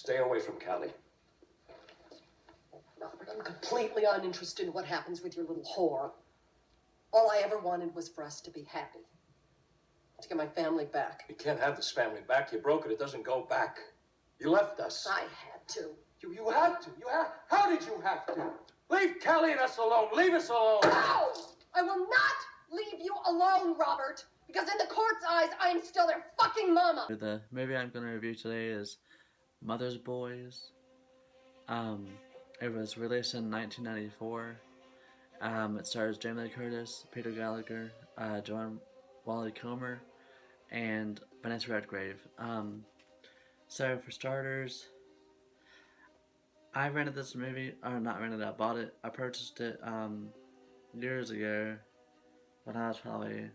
Stay away from Callie. Robert, I'm completely uninterested in what happens with your little whore. All I ever wanted was for us to be happy. To get my family back. You can't have this family back. You broke it. It doesn't go back. You left us. I had to. You had to. How did you have to? Leave Callie and us alone. Leave us alone. No! I will not leave you alone, Robert. Because in the court's eyes, I am still their fucking mama. The movie I'm going to review today is Mother's Boys. It was released in 1994. It stars Jamie Lee Curtis, Peter Gallagher, Joanne Wally Kilmer, and Vanessa Redgrave. So for starters, I rented this movie, or not rented it, I bought it. I purchased it years ago when I was probably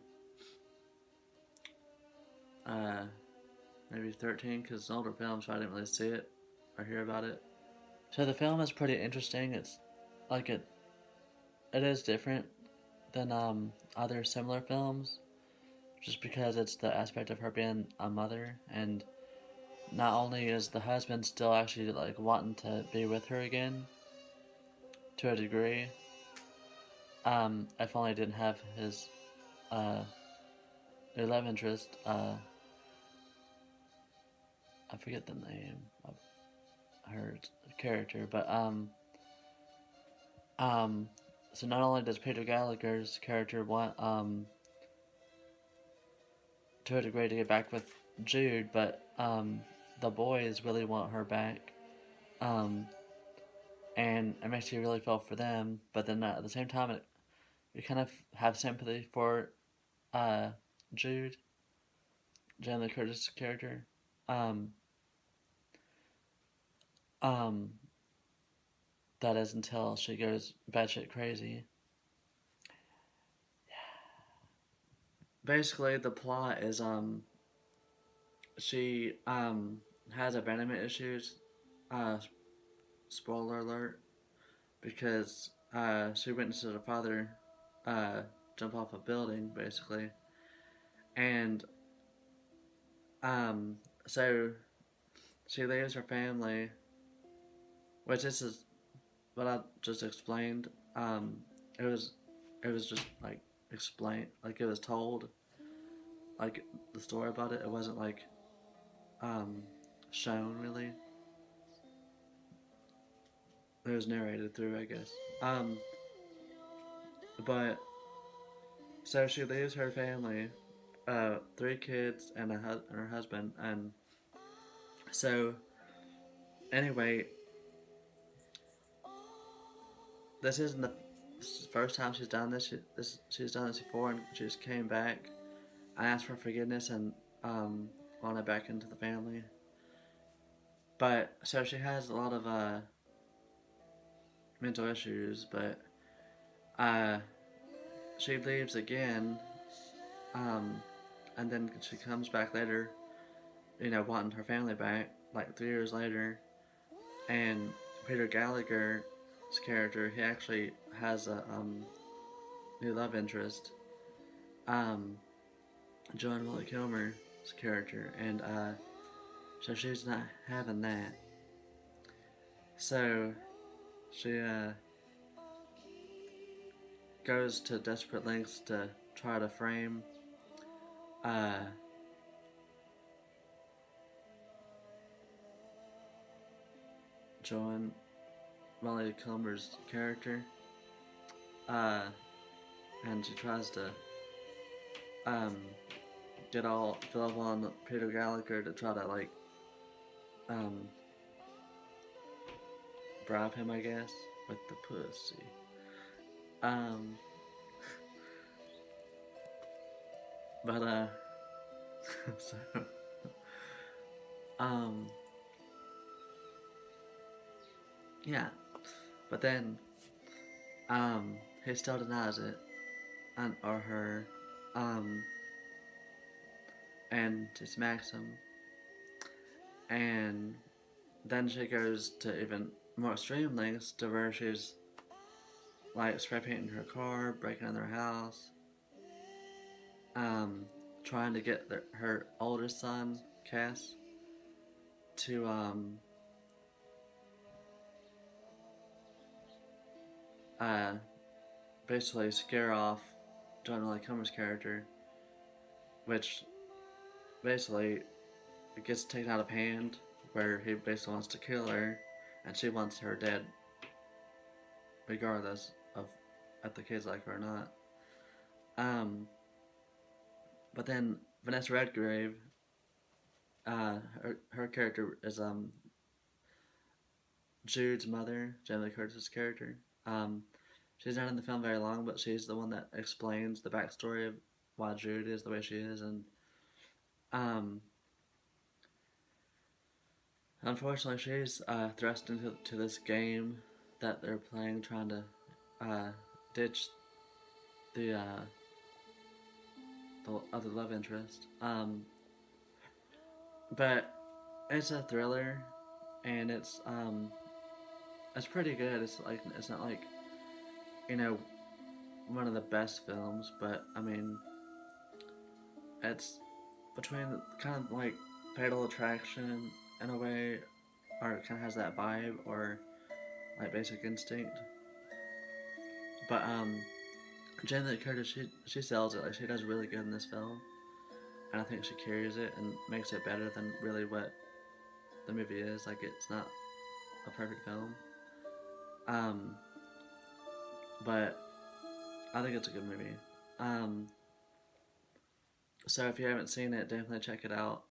maybe 13, because it's an older film, so I didn't really see it or hear about it. So the film is pretty interesting. It's like it is different than other similar films, just because it's the aspect of her being a mother, and not only is the husband still actually like wanting to be with her again to a degree, if only didn't have his love interest, I forget the name of her character, but so not only does Peter Gallagher's character want to a degree to get back with Jude, but the boys really want her back, and it makes you really feel for them. But then at the same time, you kind of have sympathy for Jude, Jamie Lee Curtis' character. That is until she goes batshit crazy. Basically, the plot is she has abandonment issues. Spoiler alert, because she witnesses her father jump off a building, basically, and so she leaves her family, which this is what I just explained. It was just like explained, like it was told, like the story about it. It wasn't like shown really. It was narrated through, I guess. But so she leaves her family, 3 kids and her husband, and so anyway, this isn't the first time she's done this. She's done this before, and she just came back. I asked for forgiveness and wanted back into the family. But so she has a lot of mental issues, but she leaves again, and then she comes back later, wanting her family back, like 3 years later, and Peter Gallagher's character, he actually has a new love interest, Joanne Wally Kilmer's character, and so she's not having that. So she goes to desperate lengths to try to frame Joanne Wally Kilmer's character, and she tries to get all fill up on Peter Gallagher to try to like bribe him, I guess, with the pussy. But so yeah, but then he still denies it, or her, and she smacks him, and then she goes to even more extreme lengths to where she's like spray painting her car, breaking in their house, trying to get her older son, Cass, to uh, basically scare off John Lee Comer's character, which basically it gets taken out of hand, where he basically wants to kill her, and she wants her dead, regardless of if the kids like her or not. But then Vanessa Redgrave, her character is Jude's mother, Jamie Lee Curtis's character. She's not in the film very long, but she's the one that explains the backstory of why Jude is the way she is, and unfortunately, she's thrust into this game that they're playing, trying to ditch the other love interest. But it's a thriller, and it's pretty good. It's not like, you know, one of the best films, but I mean, it's between kind of like Fatal Attraction in a way, or it kind of has that vibe, or like Basic Instinct. But Jamie Lee Curtis, she sells it. Like, she does really good in this film, and I think she carries it and makes it better than really what the movie is. Like, it's not a perfect film, but I think it's a good movie. So if you haven't seen it, definitely check it out.